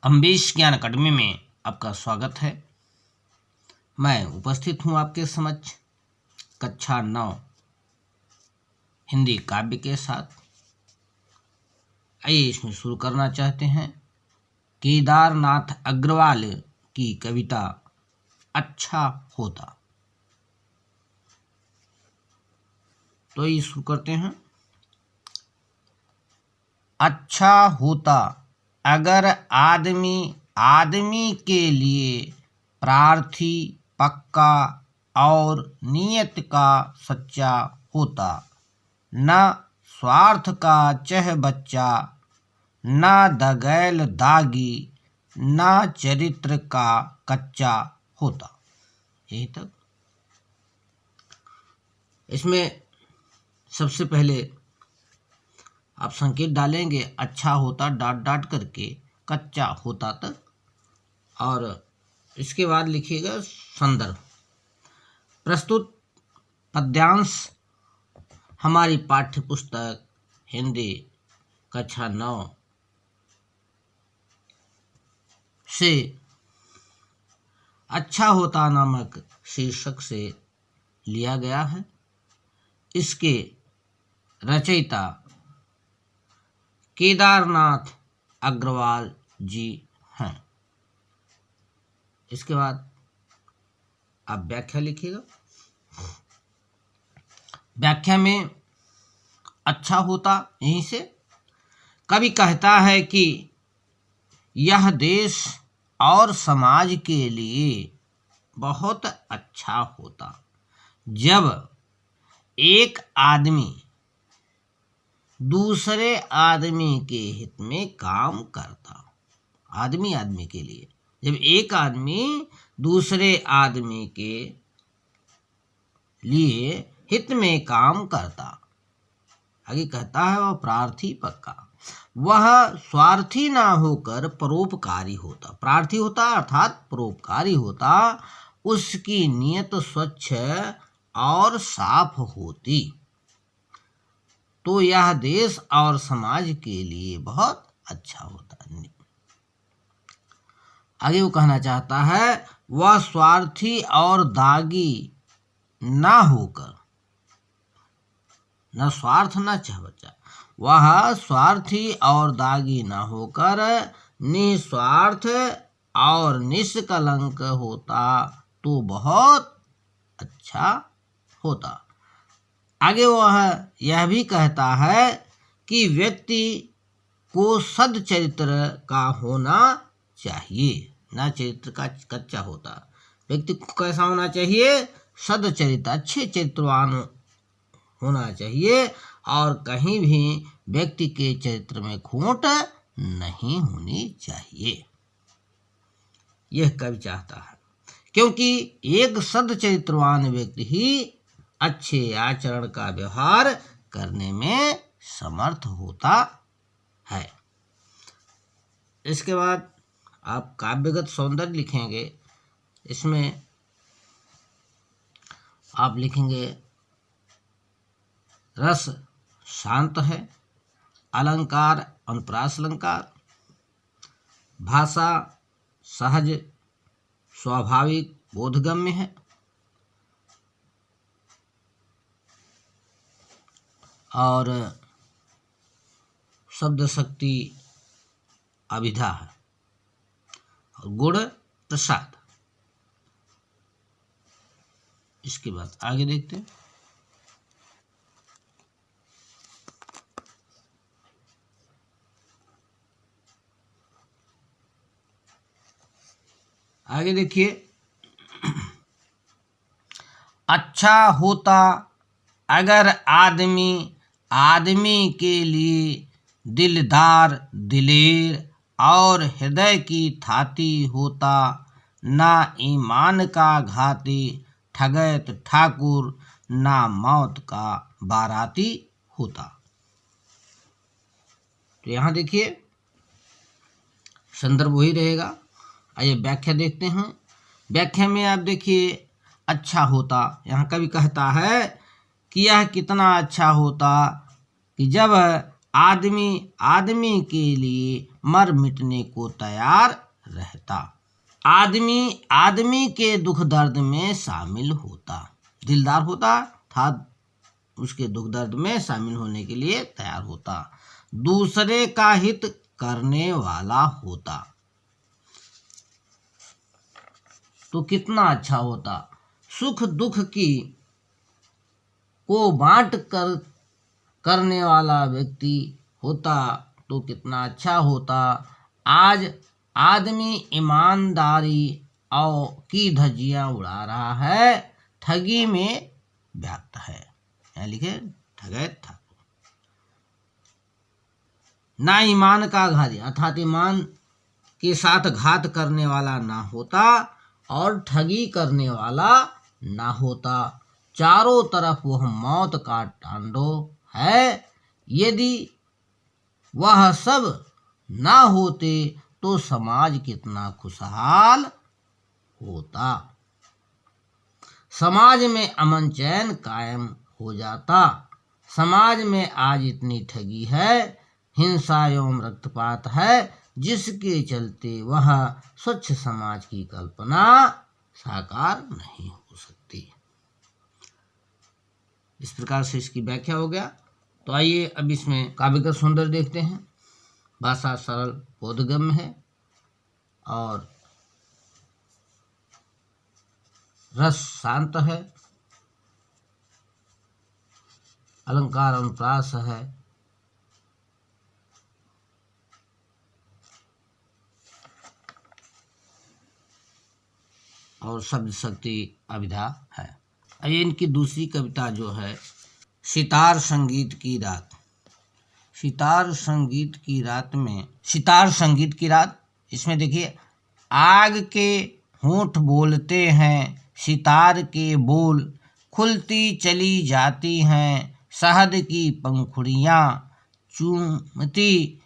अम्बेश ज्ञान अकादमी में आपका स्वागत है। मैं उपस्थित हूँ आपके समक्ष कक्षा 9 हिंदी काव्य के साथ। आइए इसमें शुरू करना चाहते हैं केदारनाथ अग्रवाल की कविता अच्छा होता। तो ये शुरू करते हैं। अच्छा होता अगर आदमी के लिए प्रार्थी पक्का और नियत का सच्चा होता, न स्वार्थ का चह बच्चा, न दगैल दागी, न चरित्र का कच्चा होता। यही तक। इसमें सबसे पहले आप संकेत डालेंगे अच्छा होता डॉट डॉट करके कच्चा होता तक, और इसके बाद लिखिएगा संदर्भ। प्रस्तुत पद्यांश हमारी पाठ्य पुस्तक हिंदी कक्षा 9 से अच्छा होता नामक शीर्षक से लिया गया है। इसके रचयिता केदारनाथ अग्रवाल जी हैं। इसके बाद आप व्याख्या लिखिएगा। व्याख्या में अच्छा होता यहीं से कवि कहता है कि यह देश और समाज के लिए बहुत अच्छा होता जब एक आदमी दूसरे आदमी के हित में काम करता। आदमी के लिए जब एक आदमी दूसरे आदमी के लिए हित में काम करता। आगे कहता है वह प्रार्थी पक्का, वह स्वार्थी ना होकर परोपकारी होता। प्रार्थी होता अर्थात परोपकारी होता, उसकी नियत स्वच्छ और साफ होती तो यह देश और समाज के लिए बहुत अच्छा होता। आगे वो कहना चाहता है वह स्वार्थी और दागी ना होकर, न स्वार्थ न चाह बच्चा, वह स्वार्थी और दागी ना होकर निस्वार्थ और निष्कलंक होता तो बहुत अच्छा होता। आगे वह यह भी कहता है कि व्यक्ति को सद्चरित्र का होना चाहिए, न चरित्र का कच्चा होता। व्यक्ति को कैसा होना चाहिए? सद्चरित्र, अच्छे चरित्रवान होना चाहिए और कहीं भी व्यक्ति के चरित्र में खोट नहीं होनी चाहिए। यह कवि चाहता है, क्योंकि एक सद्चरित्रवान व्यक्ति ही अच्छे आचरण का व्यवहार करने में समर्थ होता है। इसके बाद आप काव्यगत सौंदर्य लिखेंगे। इसमें आप लिखेंगे रस शांत है, अलंकार अनुप्रास अलंकार, भाषा सहज स्वाभाविक बोधगम्य है, और शब्द शक्ति अभिधा है, और गुण प्रसाद। इसके बाद आगे देखते हैं। आगे देखिए, अच्छा होता अगर आदमी के लिए दिलदार दिलेर और हृदय की थाती होता, ना ईमान का घाती ठगैत ठाकुर, ना मौत का बाराती होता। तो यहाँ देखिए संदर्भ वही रहेगा। आइए व्याख्या देखते हैं। व्याख्या में आप देखिए अच्छा होता, यहाँ कवि कहता है कि यह कितना अच्छा होता कि जब आदमी आदमी के लिए मर मिटने को तैयार रहता। आदमी आदमी के दुख दर्द में शामिल होता, दिलदार होता था, उसके दुख दर्द में शामिल होने के लिए तैयार होता। दूसरे का हित करने वाला होता, तो कितना अच्छा होता। सुख दुख की को बांट कर करने वाला व्यक्ति होता तो कितना अच्छा होता। आज आदमी ईमानदारी और की धज्जियां उड़ा रहा है, ठगी में व्यक्त है। यहाँ लिखे ठगैत था। ना ईमान का घात, अर्थात ईमान के साथ घात करने वाला ना होता और ठगी करने वाला ना होता। चारों तरफ वह मौत का तांडव है। यदि वह सब ना होते तो समाज कितना खुशहाल होता। समाज में अमन चैन कायम हो जाता। समाज में आज इतनी ठगी है, हिंसा एवं रक्तपात है, जिसके चलते वह स्वच्छ समाज की कल्पना साकार नहीं हो सकती। इस प्रकार से इसकी व्याख्या हो गया। तो आइए अब इसमें काव्य का सौंदर्य देखते हैं। भाषा सरल बोधगम्य है और रस शांत है, अलंकार अनुप्रास है, और शब्द शक्ति अभिधा है। आइए इनकी दूसरी कविता जो है सितार संगीत की रात। सितार संगीत की रात में, सितार संगीत की रात, इसमें देखिए आग के होंठ बोलते हैं, सितार के बोल खुलती चली जाती हैं, शहद की पंखुड़ियाँ चूमती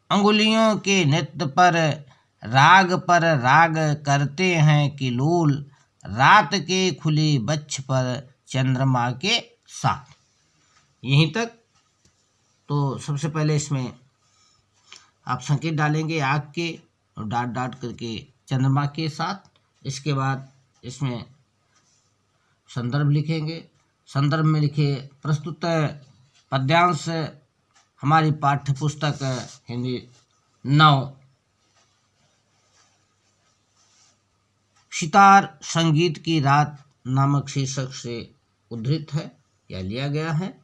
अंगुलियों के नृत्य पर राग करते हैं किलोल, रात के खुले वक्ष पर चंद्रमा के साथ। यहीं तक। तो सबसे पहले इसमें आप संकेत डालेंगे आग के और डाट डाट करके चंद्रमा के साथ। इसके बाद इसमें संदर्भ लिखेंगे। संदर्भ में लिखे प्रस्तुत पद्यांश हमारी पाठ्य पुस्तक हिंदी 9 सितार संगीत की रात नामक शीर्षक से उद्धृत है या लिया गया है।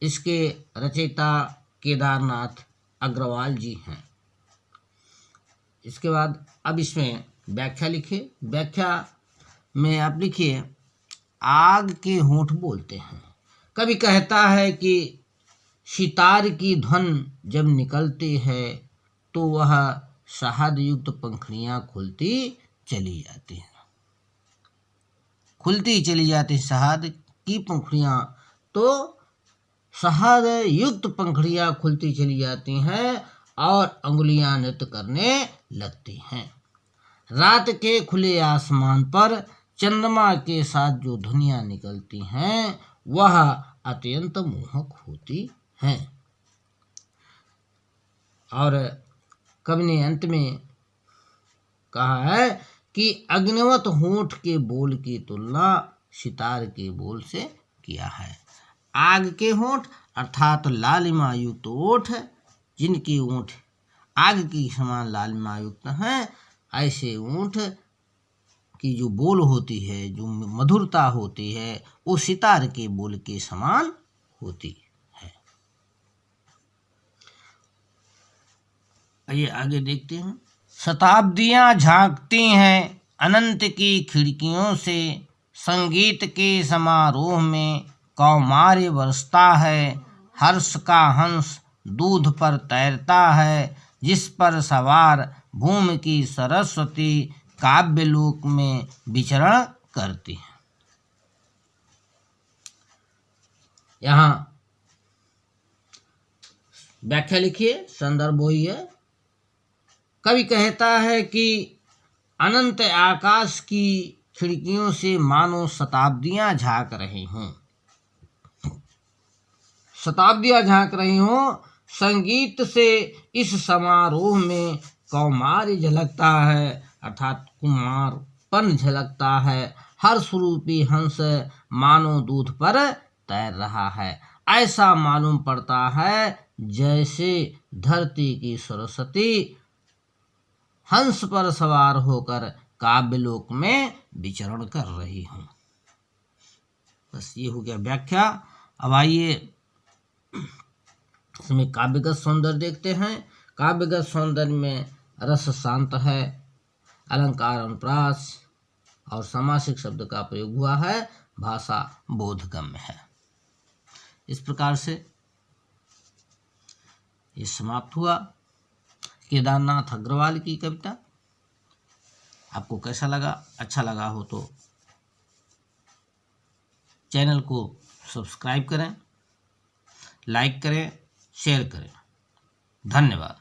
इसके रचयिता केदारनाथ अग्रवाल जी हैं। इसके बाद अब इसमें व्याख्या लिखिए। व्याख्या में आप लिखिए आग के होंठ बोलते हैं। कवि कहता है कि सितार की धुन जब निकलती है तो वह शहद युक्त पंखुड़ियाँ खुलती चली जाती हैं, खुलती चली जाती शहद की पंखुड़ियाँ, तो शहद युक्त पंखुड़ियाँ खुलती चली जाती हैं और अंगुलियां नृत्य करने लगती हैं। रात के खुले आसमान पर चंद्रमा के साथ जो धुनियाँ निकलती हैं वह अत्यंत मोहक होती हैं। और कवि ने अंत में कहा है कि अग्निवत होंठ के बोल की तुलना सितार के बोल से किया है। आग के होंठ अर्थात लालिमा युक्त ओठ, जिनकी ओठ आग की समान लालिमा युक्त हैं, ऐसे ओठ की जो बोल होती है, जो मधुरता होती है, वो सितार के बोल के समान होती है। आइए आगे देखते हैं। शताब्दियाँ झांकती हैं अनंत की खिड़कियों से, संगीत के समारोह में कौमार्य बरसता है, हर्ष का हंस दूध पर तैरता है, जिस पर सवार भूमि की सरस्वती काव्यलोक में विचरण करती है। यहाँ व्याख्या लिखिए, संदर्भ वही है। कवि कहता है कि अनंत आकाश की खिड़कियों से मानो शताब्दियां झांक रही हों। शताब्दियां झांक रही हों, संगीत से इस समारोह में कौमार्य झलकता है, अर्थात कुमारपन झलकता है। हर स्वरूपी हंस मानो दूध पर तैर रहा है। ऐसा मालूम पड़ता है जैसे धरती की सरस्वती हंस पर सवार होकर काव्यलोक में विचरण कर रही हूं। बस ये हो गया व्याख्या। अब आइए इसमें काव्यगत सौंदर्य देखते हैं। काव्यगत सौंदर्य में रस शांत है, अलंकार अनुप्रास और सामासिक शब्द का प्रयोग हुआ है, भाषा बोधगम्य है। इस प्रकार से ये समाप्त हुआ केदारनाथ अग्रवाल की कविता। आपको कैसा लगा? अच्छा लगा हो तो चैनल को सब्सक्राइब करें, लाइक करें, शेयर करें। धन्यवाद।